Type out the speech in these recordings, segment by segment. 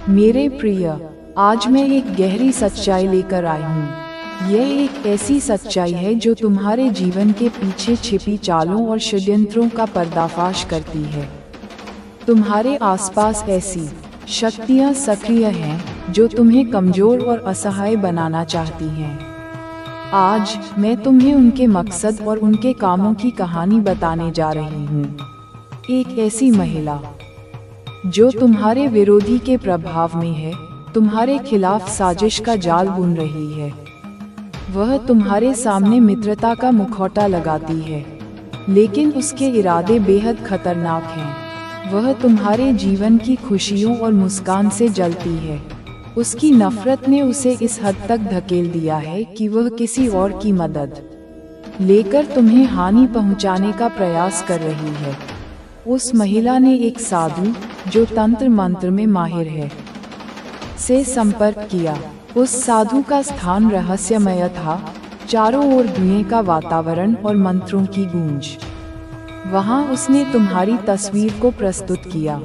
मेरे प्रिय, आज मैं एक गहरी सच्चाई लेकर आई हूँ। यह एक ऐसी सच्चाई है जो तुम्हारे जीवन के पीछे छिपी चालों और षड्यंत्रों का पर्दाफाश करती है। तुम्हारे आसपास ऐसी शक्तियाँ सक्रिय हैं जो तुम्हें कमजोर और असहाय बनाना चाहती हैं। आज मैं तुम्हें उनके मकसद और उनके कामों की कहानी बताने जा रही हूँ। एक ऐसी महिला जो तुम्हारे विरोधी के प्रभाव में है, तुम्हारे खिलाफ साजिश का जाल बुन रही है। वह तुम्हारे सामने मित्रता का मुखौटा लगाती है, लेकिन उसके इरादे बेहद खतरनाक हैं। वह तुम्हारे जीवन की खुशियों और मुस्कान से जलती है। उसकी नफरत ने उसे इस हद तक धकेल दिया है कि वह किसी और की मदद लेकर तुम्हें हानि पहुंचाने का प्रयास कर रही है। उस महिला ने एक साधु जो तंत्र मंत्र में माहिर है से संपर्क किया। उस साधु का स्थान रहस्यमय था, चारों ओर धुएं का वातावरण और मंत्रों की गूंज। वहां उसने तुम्हारी तस्वीर को प्रस्तुत किया,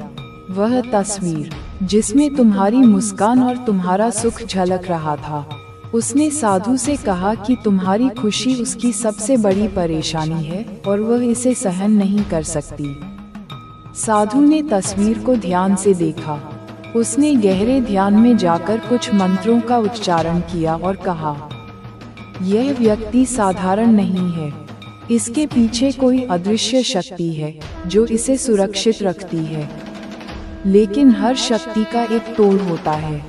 वह तस्वीर जिसमें तुम्हारी मुस्कान और तुम्हारा सुख झलक रहा था। उसने साधु से कहा कि तुम्हारी खुशी उसकी सबसे बड़ी परेशानी है और वह इसे सहन नहीं कर सकती। साधु ने तस्वीर को ध्यान से देखा। उसने गहरे ध्यान में जाकर कुछ मंत्रों का उच्चारण किया और कहा, यह व्यक्ति साधारण नहीं है। इसके पीछे कोई अदृश्य शक्ति है जो इसे सुरक्षित रखती है। लेकिन हर शक्ति का एक तोड़ होता है।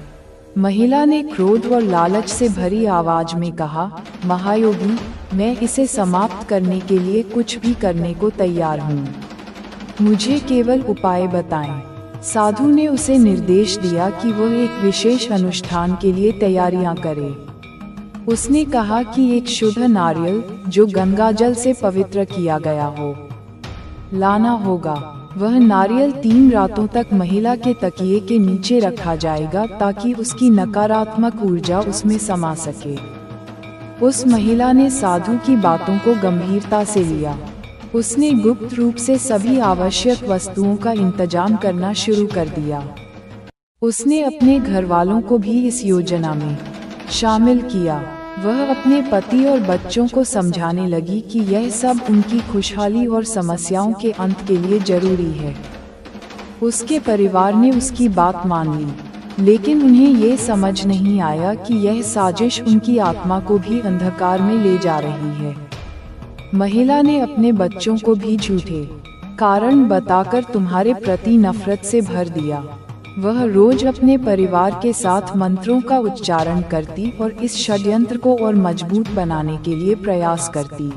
महिला ने क्रोध और लालच से भरी आवाज में कहा, महायोगी, मैं इसे समाप्त करने के लिए कुछ भी करने को तैयार हूँ। मुझे केवल उपाय बताएं। साधु ने उसे निर्देश दिया कि वह एक विशेष अनुष्ठान के लिए तैयारियां करे। उसने कहा कि एक शुद्ध नारियल जो गंगाजल से पवित्र किया गया हो लाना होगा। वह नारियल 3 रातों तक महिला के तकिए के नीचे रखा जाएगा ताकि उसकी नकारात्मक ऊर्जा उसमें समा सके। उस महिला ने साधु की बातों को गंभीरता से लिया। उसने गुप्त रूप से सभी आवश्यक वस्तुओं का इंतजाम करना शुरू कर दिया। उसने अपने घर वालों को भी इस योजना में शामिल किया। वह अपने पति और बच्चों को समझाने लगी कि यह सब उनकी खुशहाली और समस्याओं के अंत के लिए जरूरी है। उसके परिवार ने उसकी बात मान ली, लेकिन उन्हें ये समझ नहीं आया कि यह साजिश उनकी आत्मा को भी अंधकार में ले जा रही है। महिला ने अपने बच्चों को भी झूठे कारण बताकर तुम्हारे प्रति नफरत से भर दिया। वह रोज अपने परिवार के साथ मंत्रों का उच्चारण करती और इस षड्यंत्र को और मजबूत बनाने के लिए प्रयास करती।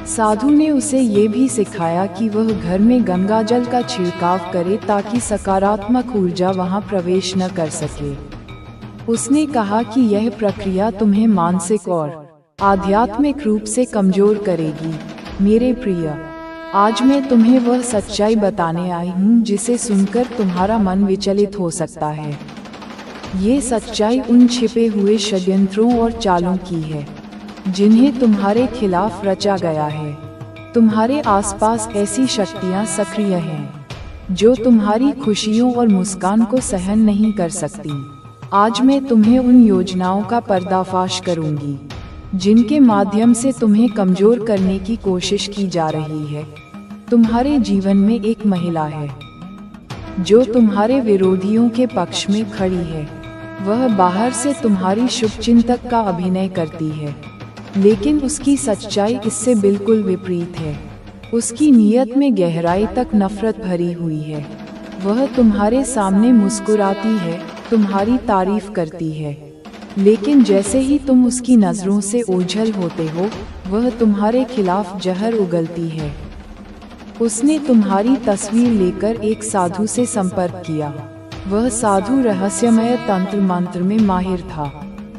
साधु ने उसे ये भी सिखाया कि वह घर में गंगाजल का छिड़काव करे ताकि सकारात्मक ऊर्जा वहां प्रवेश न कर सके। उसने कहा कि यह प्रक्रिया तुम्हें मानसिक और आध्यात्मिक रूप से कमजोर करेगी। मेरे प्रिय, आज मैं तुम्हें वह सच्चाई बताने आई हूँ जिसे सुनकर तुम्हारा मन विचलित हो सकता है। ये सच्चाई उन छिपे हुए षड्यंत्रों और चालों की है जिन्हें तुम्हारे खिलाफ रचा गया है। तुम्हारे आसपास ऐसी शक्तियाँ सक्रिय हैं जो तुम्हारी खुशियों और मुस्कान को सहन नहीं कर सकती। आज मैं तुम्हें उन योजनाओं का पर्दाफाश करूंगी जिनके माध्यम से तुम्हें कमजोर करने की कोशिश की जा रही है। तुम्हारे जीवन में एक महिला है जो तुम्हारे विरोधियों के पक्ष में खड़ी है। वह बाहर से तुम्हारी शुभचिंतक का अभिनय करती है, लेकिन उसकी सच्चाई इससे बिल्कुल विपरीत है। उसकी नीयत में गहराई तक नफरत भरी हुई है। वह तुम्हारे सामने मुस्कुराती है, तुम्हारी तारीफ करती है, लेकिन जैसे ही तुम उसकी नजरों से ओझल होते हो, वह तुम्हारे खिलाफ जहर उगलती है। उसने तुम्हारी तस्वीर लेकर एक साधु से संपर्क किया। वह साधु रहस्यमय तंत्र मंत्र में माहिर था।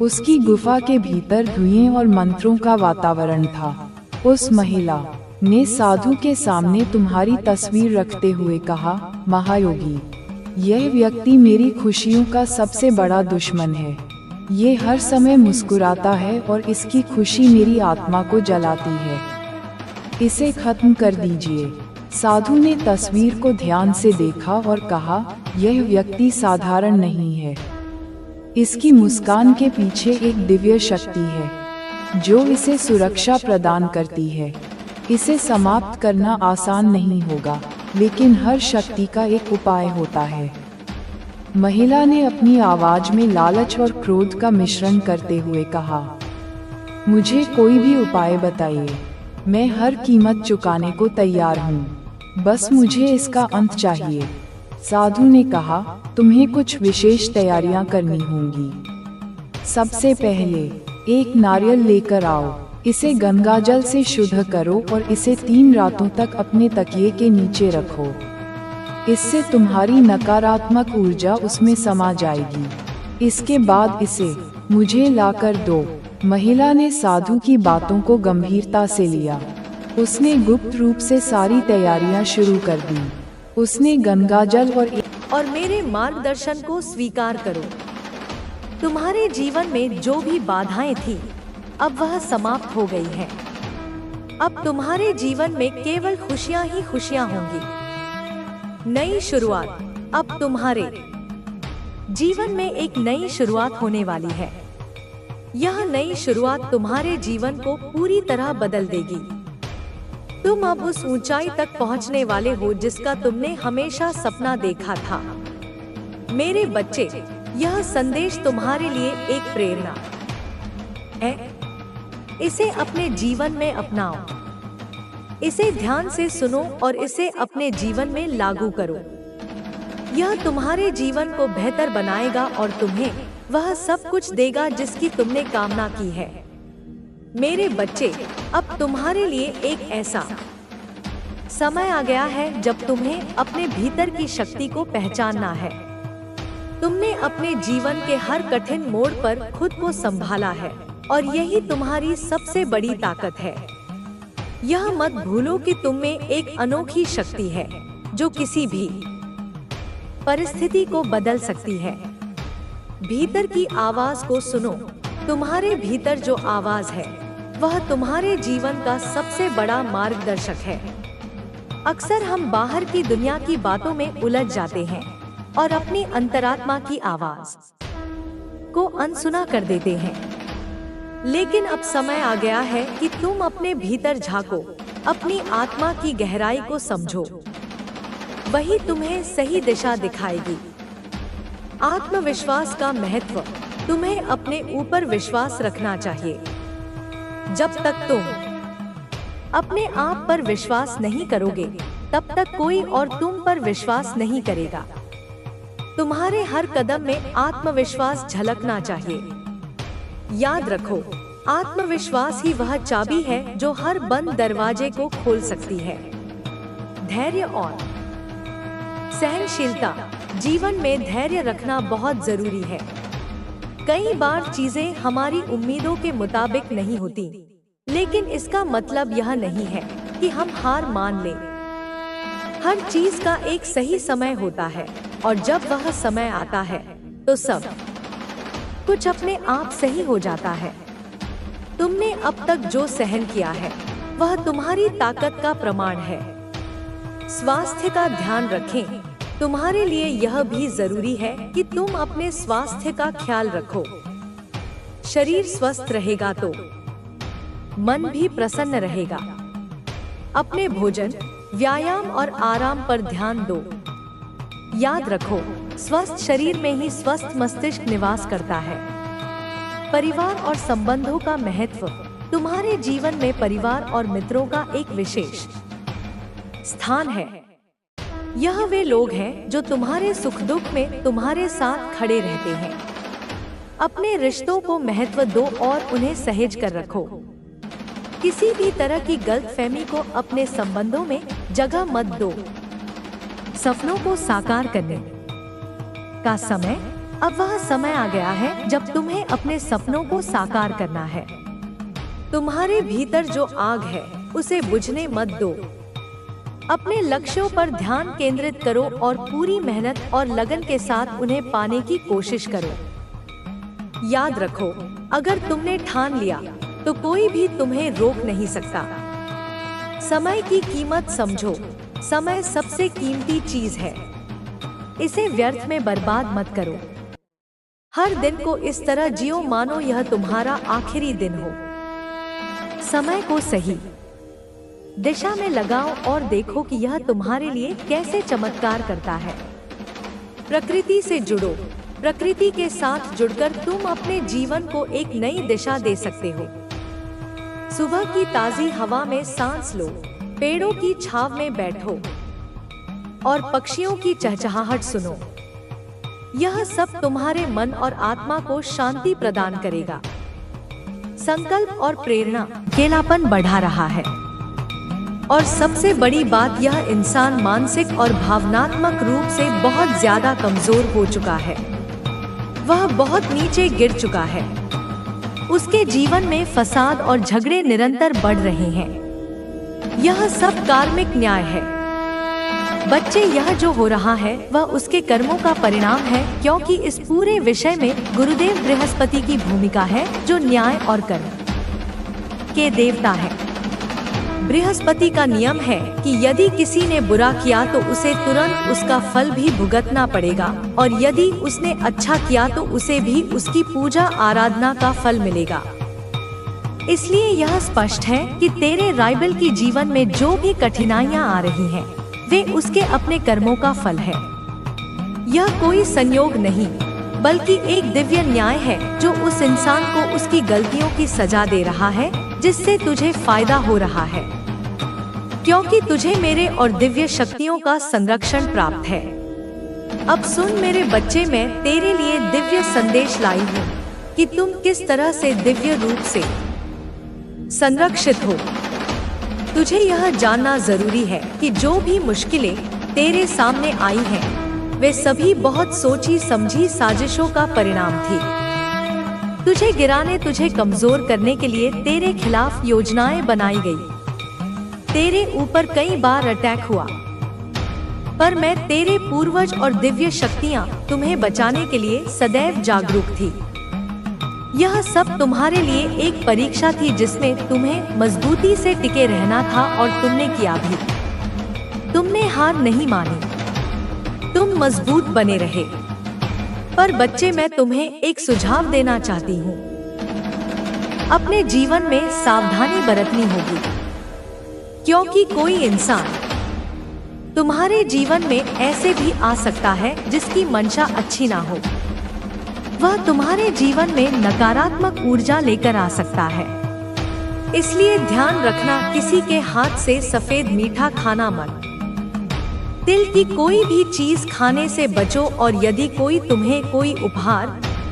उसकी गुफा के भीतर धुएं और मंत्रों का वातावरण था। उस महिला ने साधु के सामने तुम्हारी तस्वीर रखते हुए कहा, महायोगी, यह व्यक्ति मेरी खुशियों का सबसे बड़ा दुश्मन है। ये हर समय मुस्कुराता है और इसकी खुशी मेरी आत्मा को जलाती है। इसे खत्म कर दीजिए। साधु ने तस्वीर को ध्यान से देखा और कहा, यह व्यक्ति साधारण नहीं है। इसकी मुस्कान के पीछे एक दिव्य शक्ति है जो इसे सुरक्षा प्रदान करती है। इसे समाप्त करना आसान नहीं होगा, लेकिन हर शक्ति का एक उपाय होता है। महिला ने अपनी आवाज में लालच और क्रोध का मिश्रण करते हुए कहा, मुझे कोई भी उपाय बताइए, मैं हर कीमत चुकाने को तैयार हूँ, बस मुझे इसका अंत चाहिए। साधु ने कहा, तुम्हें कुछ विशेष तैयारियां करनी होंगी। सबसे पहले एक नारियल लेकर आओ, इसे गंगाजल से शुद्ध करो और इसे 3 रातों तक अपने तकिए के नीचे रखो। इससे तुम्हारी नकारात्मक ऊर्जा उसमें समा जाएगी। इसके बाद इसे मुझे लाकर दो। महिला ने साधु की बातों को गंभीरता से लिया। उसने गुप्त रूप से सारी तैयारियां शुरू कर दी। उसने गंगाजल और मेरे मार्गदर्शन को स्वीकार करो। तुम्हारे जीवन में जो भी बाधाएं थी, अब वह समाप्त हो गई है। अब तुम्हारे जीवन में केवल खुशियां ही खुशियां होंगी। नई शुरुआत। अब तुम्हारे जीवन में एक नई शुरुआत होने वाली है। यह नई शुरुआत तुम्हारे जीवन को पूरी तरह बदल देगी। तुम अब उस ऊंचाई तक पहुंचने वाले हो जिसका तुमने हमेशा सपना देखा था। मेरे बच्चे, यह संदेश तुम्हारे लिए एक प्रेरणा है। इसे अपने जीवन में अपनाओ। इसे ध्यान से सुनो और इसे अपने जीवन में लागू करो। यह तुम्हारे जीवन को बेहतर बनाएगा और तुम्हें वह सब कुछ देगा जिसकी तुमने कामना की है। मेरे बच्चे, अब तुम्हारे लिए एक ऐसा समय आ गया है जब तुम्हें अपने भीतर की शक्ति को पहचानना है। तुमने अपने जीवन के हर कठिन मोड़ पर खुद को संभाला है और यही तुम्हारी सबसे बड़ी ताकत है। यह मत भूलो कि तुम में एक अनोखी शक्ति है जो किसी भी परिस्थिति को बदल सकती है। भीतर की आवाज को सुनो। तुम्हारे भीतर जो आवाज है वह तुम्हारे जीवन का सबसे बड़ा मार्गदर्शक है। अक्सर हम बाहर की दुनिया की बातों में उलझ जाते हैं और अपनी अंतरात्मा की आवाज को अनसुना कर देते हैं। लेकिन अब समय आ गया है कि तुम अपने भीतर झांको, अपनी आत्मा की गहराई को समझो। वही तुम्हें सही दिशा दिखाएगी। आत्मविश्वास का महत्व। तुम्हें अपने ऊपर विश्वास रखना चाहिए। जब तक तुम अपने आप पर विश्वास नहीं करोगे, तब तक कोई और तुम पर विश्वास नहीं करेगा। तुम्हारे हर कदम में आत्मविश्वास झलकना चाहिए। याद रखो, आत्मविश्वास ही वह चाबी है जो हर बंद दरवाजे को खोल सकती है। धैर्य और सहनशीलता। जीवन में धैर्य रखना बहुत जरूरी है। कई बार चीजें हमारी उम्मीदों के मुताबिक नहीं होती, लेकिन इसका मतलब यह नहीं है कि हम हार मान लें। हर चीज का एक सही समय होता है और जब वह समय आता है तो सब कुछ अपने आप सही हो जाता है। तुमने अब तक जो सहन किया है वह तुम्हारी ताकत का प्रमाण है। स्वास्थ्य का ध्यान रखें। तुम्हारे लिए यह भी जरूरी है कि तुम अपने स्वास्थ्य का ख्याल रखो। शरीर स्वस्थ रहेगा तो मन भी प्रसन्न रहेगा। अपने भोजन, व्यायाम और आराम पर ध्यान दो। याद रखो, स्वस्थ शरीर में ही स्वस्थ मस्तिष्क निवास करता है। परिवार और संबंधों का महत्व। तुम्हारे जीवन में परिवार और मित्रों का एक विशेष स्थान है। यह वे लोग हैं जो तुम्हारे सुख दुख में तुम्हारे साथ खड़े रहते हैं। अपने रिश्तों को महत्व दो और उन्हें सहेज कर रखो। किसी भी तरह की गलतफहमी को अपने संबंधों में जगह मत दो। सपनों को साकार करने का समय। अब वह समय आ गया है जब तुम्हें अपने सपनों को साकार करना है। तुम्हारे भीतर जो आग है उसे बुझने मत दो। अपने लक्ष्यों पर ध्यान केंद्रित करो और पूरी मेहनत और लगन के साथ उन्हें पाने की कोशिश करो। याद रखो, अगर तुमने ठान लिया तो कोई भी तुम्हें रोक नहीं सकता। समय की कीमत समझो। समय सबसे कीमती चीज है, इसे व्यर्थ में बर्बाद मत करो। हर दिन को इस तरह जियो मानो यह तुम्हारा आखिरी दिन हो। समय को सही दिशा में लगाओ और देखो कि यह तुम्हारे लिए कैसे चमत्कार करता है। प्रकृति से जुड़ो। प्रकृति के साथ जुड़कर तुम अपने जीवन को एक नई दिशा दे सकते हो। सुबह की ताजी हवा में सांस लो, पेड़ों की छांव में बैठो और पक्षियों की चहचहाहट सुनो। यह सब तुम्हारे मन और आत्मा को शांति प्रदान करेगा। संकल्प और प्रेरणा अकेलापन बढ़ा रहा है, और सबसे बड़ी बात यह इंसान मानसिक और भावनात्मक रूप से बहुत ज्यादा कमजोर हो चुका है। वह बहुत नीचे गिर चुका है। उसके जीवन में फसाद और झगड़े निरंतर बढ़ रहे हैं। यह सब कार्मिक न्याय है। बच्चे, यह जो हो रहा है वह उसके कर्मों का परिणाम है, क्योंकि इस पूरे विषय में गुरुदेव बृहस्पति की भूमिका है, जो न्याय और कर्म के देवता है। बृहस्पति का नियम है कि यदि किसी ने बुरा किया तो उसे तुरंत उसका फल भी भुगतना पड़ेगा, और यदि उसने अच्छा किया तो उसे भी उसकी पूजा आराधना का फल मिलेगा। इसलिए यह स्पष्ट है कि तेरे राइवल की जीवन में जो भी कठिनाइयां आ रही हैं, वे उसके अपने कर्मों का फल है। यह कोई संयोग नहीं, बल्कि एक दिव्य न्याय है जो उस इंसान को उसकी गलतियों की सजा दे रहा है, जिससे तुझे फायदा हो रहा है, क्योंकि तुझे मेरे और दिव्य शक्तियों का संरक्षण प्राप्त है। अब सुन मेरे बच्चे, मैं तेरे लिए दिव्य संदेश लाई हूँ कि तुम किस तरह से दिव्य रूप से संरक्षित हो। तुझे यह जानना जरूरी है कि जो भी मुश्किलें तेरे सामने आई हैं, वे सभी बहुत सोची समझी साजिशों का परिणाम थी। तुझे गिराने, तुझे कमजोर करने के लिए तेरे खिलाफ योजनाएं बनाई गई। तेरे ऊपर कई बार अटैक हुआ, पर मैं तेरे पूर्वज और दिव्य शक्तियां तुम्हें बचाने के लिए सदैव जागरूक थी। यह सब तुम्हारे लिए एक परीक्षा थी, जिसमें तुम्हें मजबूती से टिके रहना था, और तुमने किया भी। तुमने हार नहीं मानी, तुम मजबूत बने रहे। पर बच्चे, मैं तुम्हें एक सुझाव देना चाहती हूँ। अपने जीवन में सावधानी बरतनी होगी, क्योंकि कोई इंसान तुम्हारे जीवन में ऐसे भी आ सकता है जिसकी मंशा अच्छी ना हो। वह तुम्हारे जीवन में नकारात्मक ऊर्जा लेकर आ सकता है। इसलिए ध्यान रखना, किसी के हाथ से सफेद मीठा खाना मत। तिल की कोई भी चीज खाने से बचो, और यदि कोई तुम्हें कोई उपहार,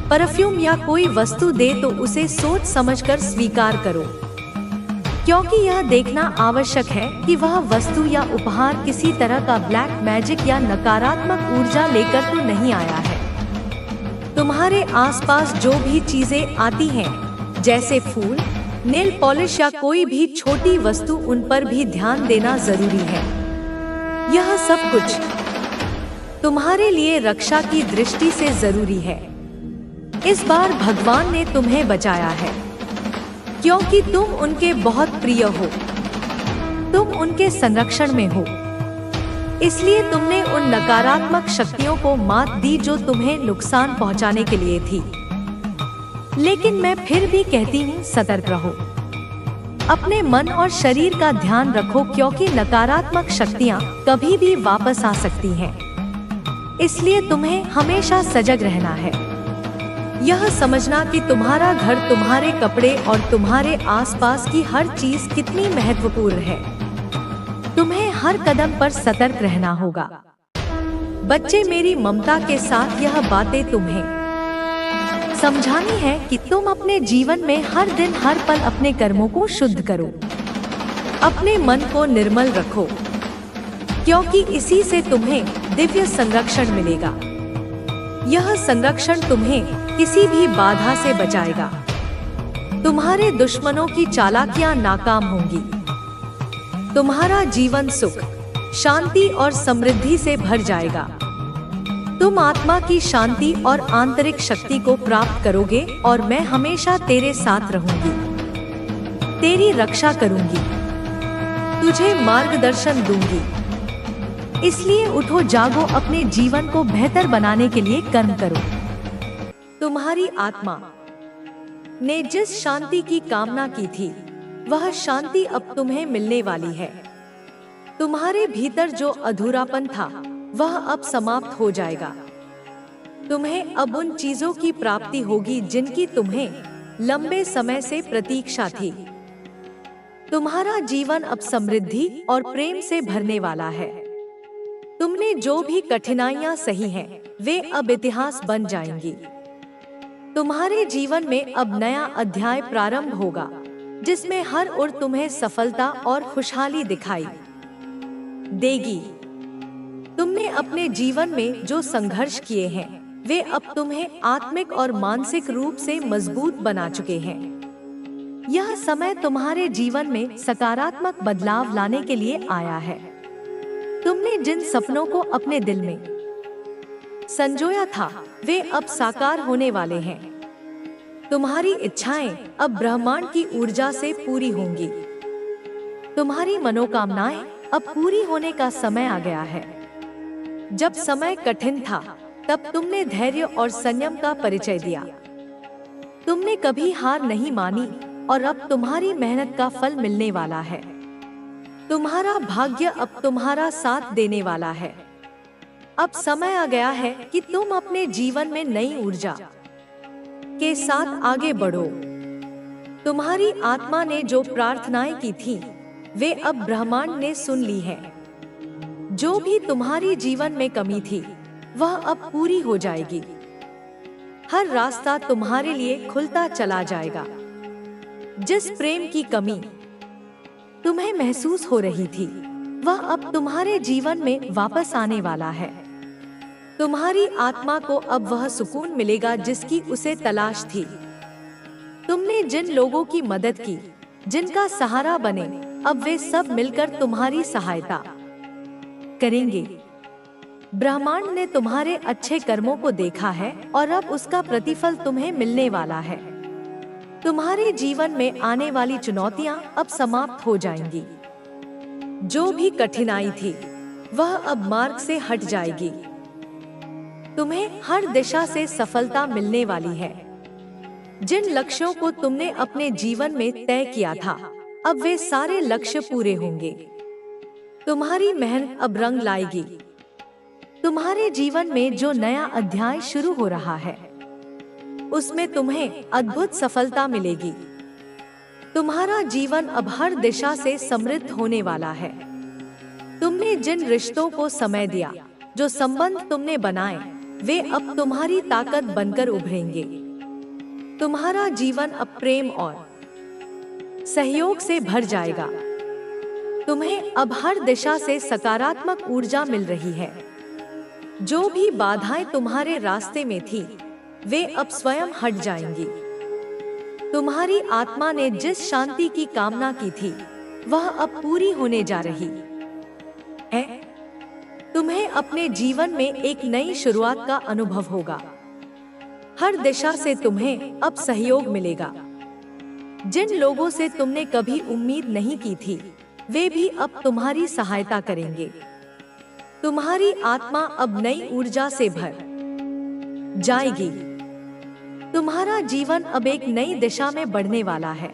परफ्यूम या कोई वस्तु दे तो उसे सोच समझकर स्वीकार करो, क्योंकि यह देखना आवश्यक है कि वह वस्तु या उपहार किसी तरह का ब्लैक मैजिक या नकारात्मक ऊर्जा लेकर तो नहीं आया है। तुम्हारे आसपास जो भी चीजें आती हैं, जैसे फूल, नेल पॉलिश या कोई भी छोटी वस्तु, उन पर भी ध्यान देना जरूरी है। यह सब कुछ तुम्हारे लिए रक्षा की दृष्टि से जरूरी है। इस बार भगवान ने तुम्हें बचाया है, क्योंकि तुम उनके बहुत प्रिय हो। तुम उनके संरक्षण में हो, इसलिए तुमने उन नकारात्मक शक्तियों को मात दी जो तुम्हें नुकसान पहुंचाने के लिए थी। लेकिन मैं फिर भी कहती हूँ, सतर्क रहो। अपने मन और शरीर का ध्यान रखो, क्योंकि नकारात्मक शक्तियाँ कभी भी वापस आ सकती हैं। इसलिए तुम्हें हमेशा सजग रहना है। यह समझना कि तुम्हारा घर, तुम्हारे कपड़े और तुम्हारे आसपास की हर चीज कितनी महत्वपूर्ण है। तुम्हें हर कदम पर सतर्क रहना होगा। बच्चे, मेरी ममता के साथ यह बातें तुम्हें समझानी है कि तुम अपने जीवन में हर दिन हर पल अपने कर्मों को शुद्ध करो। अपने मन को निर्मल रखो, क्योंकि इसी से तुम्हें दिव्य संरक्षण मिलेगा। यह संरक्षण तुम्हें किसी भी बाधा से बचाएगा। तुम्हारे दुश्मनों की चालाकियां नाकाम होंगी। तुम्हारा जीवन सुख, शांति और समृद्धि से भर जाएगा। तुम आत्मा की शांति और आंतरिक शक्ति को प्राप्त करोगे, और मैं हमेशा तेरे साथ रहूंगी, तेरी रक्षा करूंगी, तुझे मार्गदर्शन दूंगी। इसलिए उठो जागो, अपने जीवन को बेहतर बनाने के लिए कर्म करो। तुम्हारी आत्मा ने जिस शांति की कामना की थी, वह शांति अब तुम्हें मिलने वाली है। तुम्हारे भीतर जो अधूरापन था, वह अब समाप्त हो जाएगा। तुम्हें अब उन चीजों की प्राप्ति होगी जिनकी तुम्हें लंबे समय से प्रतीक्षा थी। तुम्हारा जीवन अब समृद्धि और प्रेम से भरने वाला है। तुमने जो भी कठिनाइयां सही हैं, वे अब इतिहास बन जाएंगी। तुम्हारे जीवन में अब नया अध्याय प्रारंभ होगा, जिसमें हर ओर तुम्हें सफलता और खुशहाली दिखाई देगी। तुमने अपने जीवन में जो संघर्ष किए हैं, वे अब तुम्हें आत्मिक और मानसिक रूप से मजबूत बना चुके हैं। यह समय तुम्हारे जीवन में सकारात्मक बदलाव लाने के लिए आया है। तुमने जिन सपनों को अपने दिल में संजोया था, वे अब साकार होने वाले हैं। तुम्हारी इच्छाएं अब ब्रह्मांड की ऊर्जा से पूरी होंगी। तुम्हारी मनोकामनाएं अब पूरी होने का समय आ गया है। जब समय कठिन था, तब तुमने धैर्य और संयम का परिचय दिया। तुमने कभी हार नहीं मानी और अब तुम्हारी मेहनत का फल मिलने वाला है। तुम्हारा भाग्य अब तुम्हारा साथ देने वाला है। अब समय आ गया है कि तुम अपने जीवन में नई ऊर्जा के साथ आगे बढ़ो। तुम्हारी आत्मा ने जो प्रार्थनाएं की थी, वे अब ब्रह्मांड ने सुन ली है। जो भी तुम्हारी जीवन में कमी थी, वह अब पूरी हो जाएगी। हर रास्ता तुम्हारे लिए खुलता चला जाएगा। जिस प्रेम की कमी तुम्हें महसूस हो रही थी, वह अब तुम्हारे जीवन में वापस आने वाला है। तुम्हारी आत्मा को अब वह सुकून मिलेगा जिसकी उसे तलाश थी। तुमने जिन लोगों की मदद की, जिनका सहारा बने, अब वे सब मिलकर तुम्हारी सहायता करेंगे। ब्रह्मांड ने तुम्हारे अच्छे कर्मों को देखा है और अब उसका प्रतिफल तुम्हें मिलने वाला है। तुम्हारे जीवन में आने वाली चुनौतियां अब समाप्त हो जाएंगी। जो भी कठिनाई थी, वह अब मार्ग से हट जाएगी। तुम्हें हर दिशा से सफलता मिलने वाली है। जिन लक्ष्यों को तुमने अपने जीवन में तय किया था, अब वे सारे लक्ष्य पूरे होंगे। तुम्हारी मेहनत अब रंग लाएगी। तुम्हारे जीवन में जो नया अध्याय शुरू हो रहा है, उसमें तुम्हें अद्भुत सफलता मिलेगी। तुम्हारा जीवन अब हर दिशा से समृद्ध होने वाला है। तुमने जिन रिश्तों को समय दिया, जो संबंध तुमने बनाए, वे अब तुम्हारी ताकत बनकर उभरेंगे। तुम्हारा जीवन अब प्रेम और सहयोग से भर जाएगा। तुम्हें अब हर दिशा से सकारात्मक ऊर्जा मिल रही है। जो भी बाधाएं तुम्हारे रास्ते में थी, वे अब स्वयं हट जाएंगी। तुम्हारी आत्मा ने जिस शांति की कामना की थी, वह अब पूरी होने जा रही है। तुम्हें अपने जीवन में एक नई शुरुआत का अनुभव होगा। हर दिशा से तुम्हें अब सहयोग मिलेगा। जिन लोगों से तुमने कभी उम्मीद नहीं की थी, वे भी अब तुम्हारी सहायता करेंगे। तुम्हारी आत्मा अब नई ऊर्जा से भर जाएगी। तुम्हारा जीवन अब एक नई दिशा में बढ़ने वाला है।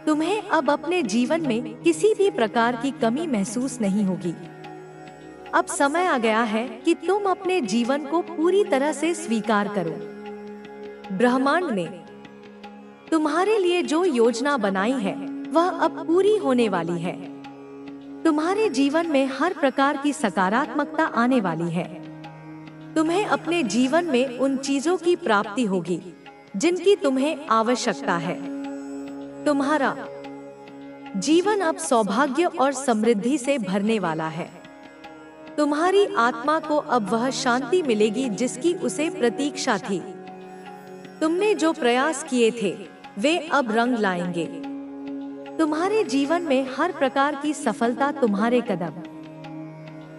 तुम्हें अब अपने जीवन में किसी भी प्रकार की कमी महसूस नहीं होगी। अब समय आ गया है कि तुम अपने जीवन को पूरी तरह से स्वीकार करो। ब्रह्मांड ने तुम्हारे लिए जो योजना बनाई है, वह अब पूरी होने वाली है। तुम्हारे जीवन में हर प्रकार की सकारात्मकता आने वाली है। तुम्हें अपने जीवन में उन चीजों की प्राप्ति होगी जिनकी तुम्हें आवश्यकता है। तुम्हारा जीवन अब सौभाग्य और समृद्धि से भरने वाला है। तुम्हारी आत्मा को अब वह शांति मिलेगी जिसकी उसे प्रतीक्षा थी। तुमने जो प्रयास किए थे, वे अब रंग लाएंगे। तुम्हारे जीवन में हर प्रकार की सफलता तुम्हारे कदम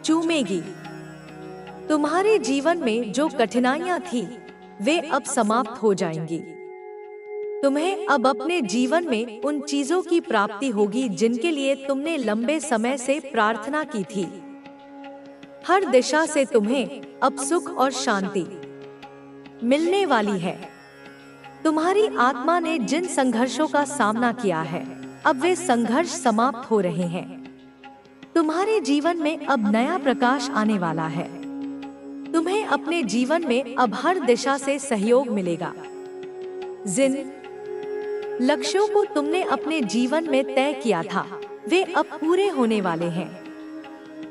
चूमेगी। तुम्हारे जीवन में जो कठिनाइयां थी, वे अब समाप्त हो जाएंगी। तुम्हें अब अपने जीवन में उन चीजों की प्राप्ति होगी जिनके लिए तुमने लंबे समय से प्रार्थना की थी। हर दिशा से तुम्हें अब सुख और शांति मिलने वाली है। तुम्हारी आत्मा ने जिन संघर्षों का सामना किया है, अब वे संघर्ष समाप्त हो रहे हैं। तुम्हारे जीवन में अब नया प्रकाश आने वाला है। तुम्हें अपने जीवन में अब हर दिशा से सहयोग मिलेगा। जिन लक्ष्यों को तुमने अपने जीवन में तय किया था, वे अब पूरे होने वाले हैं।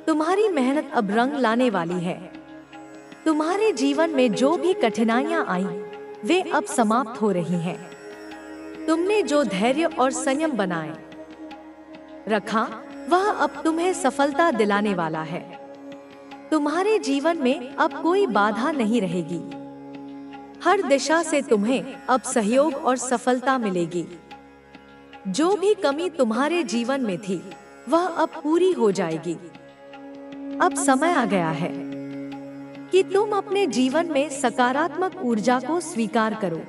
तुम्हारी मेहनत अब रंग लाने वाली है। तुम्हारे जीवन में जो भी कठिनाइयां आईं, वे अब समाप्त हो रही हैं। तुमने जो धैर्य और संयम बनाए रखा, वह अब तुम्हें सफलता दिलाने वाला है। तुम्हारे जीवन में अब कोई बाधा नहीं रहेगी। हर दिशा से तुम्हें अब सहयोग और सफलता मिलेगी। जो भी कमी तुम्हारे जीवन में थी, वह अब पूरी हो जाएगी। अब समय आ गया है कि तुम अपने जीवन में सकारात्मक ऊर्जा को स्वीकार करो।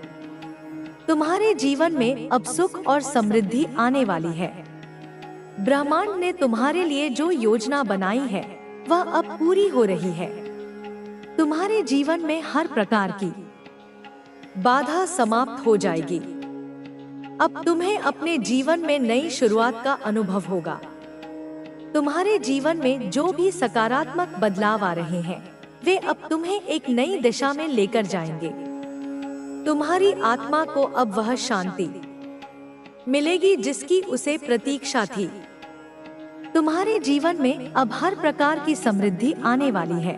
तुम्हारे जीवन में अब सुख और समृद्धि आने वाली है। ब्रह्मांड ने तुम्हारे लिए जो योजना बनाई है, वह अब पूरी हो रही है। तुम्हारे जीवन में हर प्रकार की बाधा समाप्त हो जाएगी। अब तुम्हें अपने जीवन में नई शुरुआत का अनुभव होगा। तुम्हारे जीवन में जो भी सकारात्मक बदलाव आ रहे हैं, वे अब तुम्हें एक नई दिशा में लेकर जाएंगे। तुम्हारी आत्मा को अब वह शांति मिलेगी जिसकी उसे प्रतीक्षा थी। तुम्हारे जीवन में अब हर प्रकार की समृद्धि आने वाली है।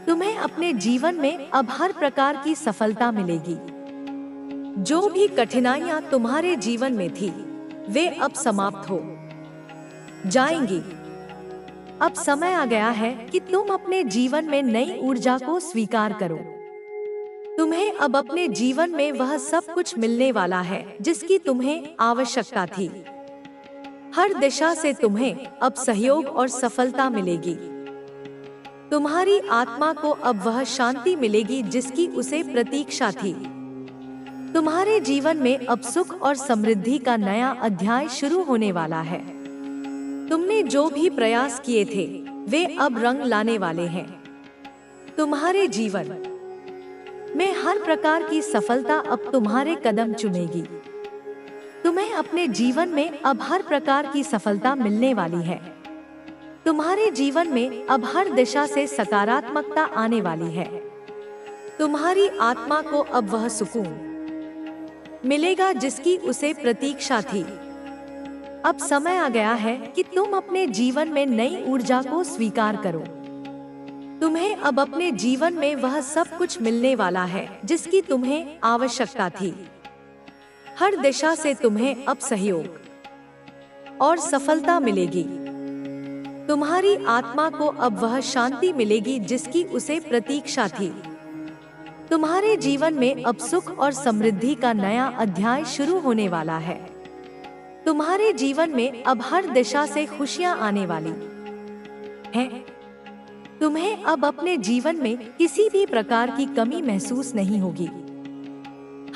तुम्हें अपने जीवन में अब हर प्रकार की सफलता मिलेगी। जो भी कठिनाइयां तुम्हारे जीवन में थी, वे अब समाप्त हो जाएंगी। अब समय आ गया है कि तुम अपने जीवन में नई ऊर्जा को स्वीकार करो। तुम्हें अब अपने जीवन में वह सब कुछ मिलने वाला है जिसकी तुम्हें आवश्यकता थी। हर दिशा से तुम्हें अब सहयोग और सफलता मिलेगी। तुम्हारी आत्मा को अब वह शांति मिलेगी जिसकी उसे प्रतीक्षा थी। तुम्हारे जीवन में अब सुख और समृद्धि का नया अध्याय शुरू होने वाला है। तुमने जो भी प्रयास किए थे, वे अब रंग लाने वाले हैं। तुम्हारे जीवन में हर प्रकार की सफलता अब तुम्हारे कदम चूमेगी। तुम्हें अपने जीवन में अब हर प्रकार की सफलता मिलने वाली है। तुम्हारे जीवन में अब हर दिशा से सकारात्मकता आने वाली है। तुम्हारी आत्मा को अब वह सुकून मिलेगा जिसकी उसे प्रतीक्षा थी। अब समय आ गया है कि तुम अपने जीवन में नई ऊर्जा को स्वीकार करो। तुम्हें अब अपने जीवन में वह सब कुछ मिलने वाला है जिसकी तुम्हें आवश्यकता थी। हर दिशा से तुम्हें अब सहयोग और सफलता मिलेगी। तुम्हारी आत्मा को अब वह शांति मिलेगी जिसकी उसे प्रतीक्षा थी। तुम्हारे जीवन में अब सुख और समृद्धि का नया अध्याय शुरू होने वाला है। तुम्हारे जीवन में अब हर दिशा से खुशियां आने वाली हैं। तुम्हें अब अपने जीवन में किसी भी प्रकार की कमी महसूस नहीं होगी।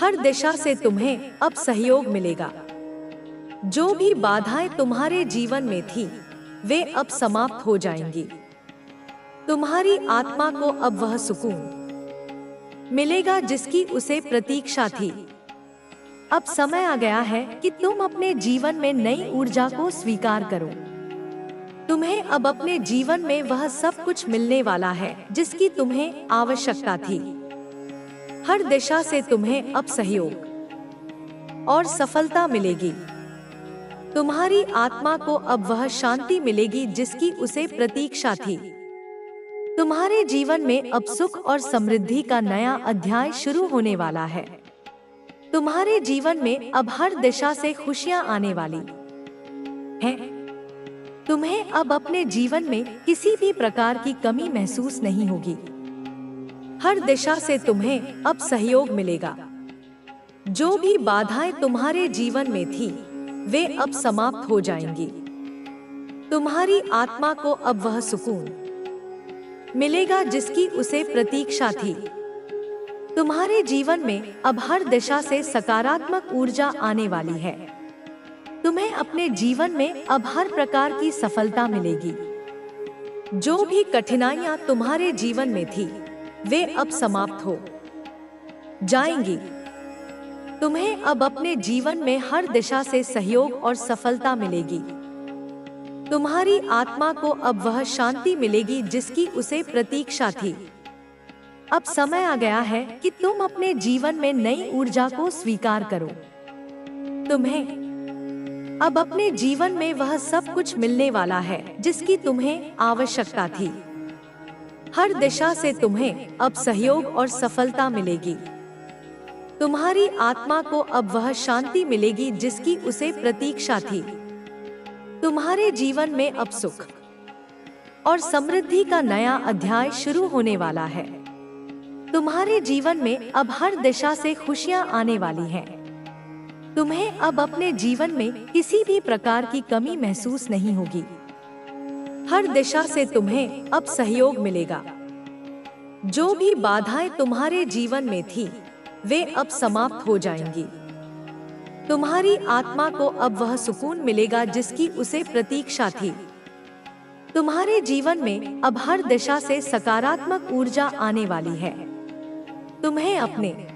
हर दिशा से तुम्हें अब सहयोग मिलेगा। जो भी बाधाएं तुम्हारे जीवन में थी, वे अब समाप्त हो जाएंगी। तुम्हारी आत्मा को अब वह सुकून मिलेगा जिसकी उसे प्रतीक्षा थी। अब समय आ गया है कि तुम अपने जीवन में नई ऊर्जा को स्वीकार करो। तुम्हें अब अपने जीवन में वह सब कुछ मिलने वाला है जिसकी तुम्हें आवश्यकता थी। हर दिशा से तुम्हें अब सहयोग और सफलता मिलेगी। तुम्हारी आत्मा को अब वह शांति मिलेगी जिसकी उसे प्रतीक्षा थी। तुम्हारे जीवन में अब सुख और समृद्धि का नया अध्याय शुरू होने वाला है। तुम्हारे जीवन में अब हर दिशा से खुशियां आने वाली हैं। तुम्हें अब अपने जीवन में किसी भी प्रकार की कमी महसूस नहीं होगी। हर दिशा से तुम्हें अब सहयोग मिलेगा। जो भी बाधाएं तुम्हारे जीवन में थी, वे अब समाप्त हो जाएंगी। तुम्हारी आत्मा को अब वह सुकून मिलेगा जिसकी उसे प्रतीक्षा थी। तुम्हारे जीवन में अब हर दिशा से सकारात्मक ऊर्जा आने वाली है। तुम्हें अपने जीवन में अब हर प्रकार की सफलता मिलेगी। जो भी कठिनाइयां तुम्हारे जीवन में थी, वे अब समाप्त हो जाएंगी। तुम्हें अब अपने जीवन में हर दिशा से सहयोग और सफलता मिलेगी। तुम्हारी आत्मा को अब वह शांति मिलेगी जिसकी उसे प्रतीक्षा थी। अब समय आ गया है कि तुम अपने जीवन में नई ऊर्जा को स्वीकार करो। तुम्हें अब अपने जीवन में वह सब कुछ मिलने वाला है जिसकी तुम्हें आवश्यकता थी। हर दिशा से तुम्हें अब सहयोग और सफलता मिलेगी। तुम्हारी आत्मा को अब वह शांति मिलेगी जिसकी उसे प्रतीक्षा थी। तुम्हारे जीवन में अब सुख और समृद्धि का नया अध्याय शुरू होने वाला है। तुम्हारे जीवन में अब हर दिशा से खुशियां आने वाली हैं। तुम्हें अब अपने जीवन में किसी भी प्रकार की कमी महसूस नहीं होगी। हर दिशा से तुम्हें अब सहयोग मिलेगा। जो भी बाधाएं तुम्हारे जीवन में थी, वे अब समाप्त हो जाएंगी। तुम्हारी आत्मा को अब वह सुकून मिलेगा जिसकी उसे प्रतीक्षा थी। तुम्हारे जीवन में अब हर दिशा से सकारात्मक ऊर्जा आने वाली है। तुम्हें अपने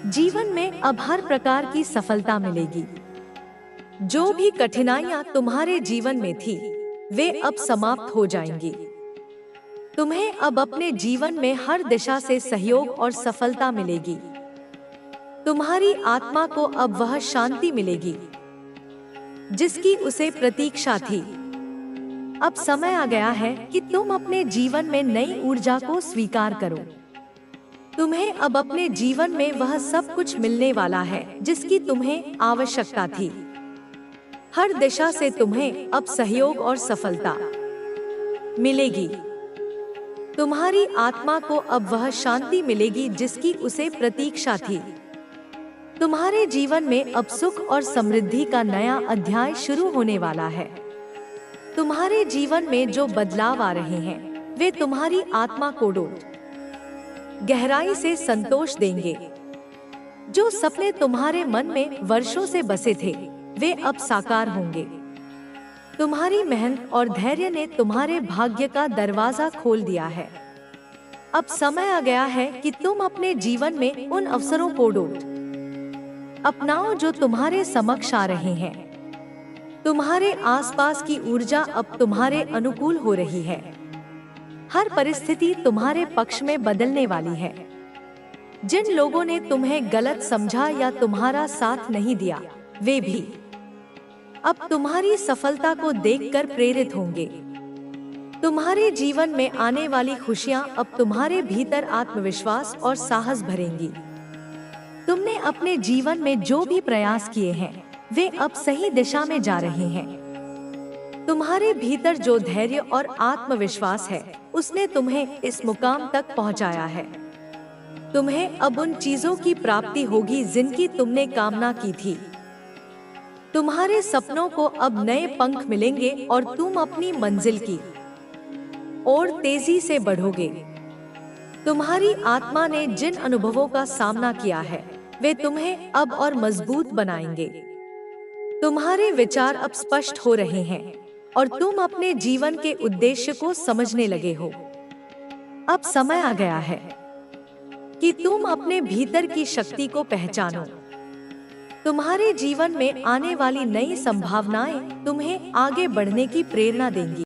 जीवन में अब हर प्रकार की सफलता मिलेगी। जो भी कठिनाइयां तुम्हारे जीवन में थी, वे अब समाप्त हो जाएंगी। तुम्हें अब अपने जीवन में हर दिशा से सहयोग और सफलता मिलेगी। तुम्हारी आत्मा को अब वह शांति मिलेगी जिसकी उसे प्रतीक्षा थी। अब समय आ गया है कि तुम अपने जीवन में नई ऊर्जा को स्वीकार करो। तुम्हें अब अपने जीवन में वह सब कुछ मिलने वाला है जिसकी तुम्हें आवश्यकता थी। हर दिशा से तुम्हें अब सहयोग और सफलता मिलेगी। तुम्हारी आत्मा को अब वह शांति मिलेगी जिसकी उसे प्रतीक्षा थी। तुम्हारे जीवन में अब सुख और समृद्धि का नया अध्याय शुरू होने वाला है। तुम्हारे जीवन में जो बदलाव आ रहे हैं, वे तुम्हारी आत्मा को गहराई से संतोष देंगे। जो सपने तुम्हारे मन में वर्षों से बसे थे, वे अब साकार होंगे। तुम्हारी मेहनत और धैर्य ने तुम्हारे भाग्य का दरवाजा खोल दिया है। अब समय आ गया है कि तुम अपने जीवन में उन अवसरों को अपनाओ जो तुम्हारे समक्ष आ रहे हैं। तुम्हारे आसपास की ऊर्जा अब तुम्हारे अनुकूल हो रही है। हर परिस्थिति तुम्हारे पक्ष में बदलने वाली है। जिन लोगों ने तुम्हें गलत समझा या तुम्हारा साथ नहीं दिया, वे भी अब तुम्हारी सफलता को देखकर प्रेरित होंगे। तुम्हारे जीवन में आने वाली खुशियां अब तुम्हारे भीतर आत्मविश्वास और साहस भरेंगी। तुमने अपने जीवन में जो भी प्रयास किए हैं, वे अब सही दिशा में जा रहे हैं। तुम्हारे भीतर जो धैर्य और आत्मविश्वास है, उसने तुम्हें इस मुकाम तक पहुंचाया है। तुम्हें अब उन चीजों की प्राप्ति होगी जिनकी तुमने कामना की थी। तुम्हारे सपनों को अब नए पंख मिलेंगे और तुम अपनी मंजिल की ओर तेजी से बढ़ोगे। तुम्हारी आत्मा ने जिन अनुभवों का सामना किया है, वे तुम्हें अब और मजबूत बनाएंगे। तुम्हारे विचार अब स्पष्ट हो रहे हैं और तुम अपने जीवन के उद्देश्य को समझने लगे हो। अब समय आ गया है कि तुम अपने भीतर की शक्ति को पहचानो। तुम्हारे जीवन में आने वाली नई संभावनाएं तुम्हें आगे बढ़ने की प्रेरणा देंगी।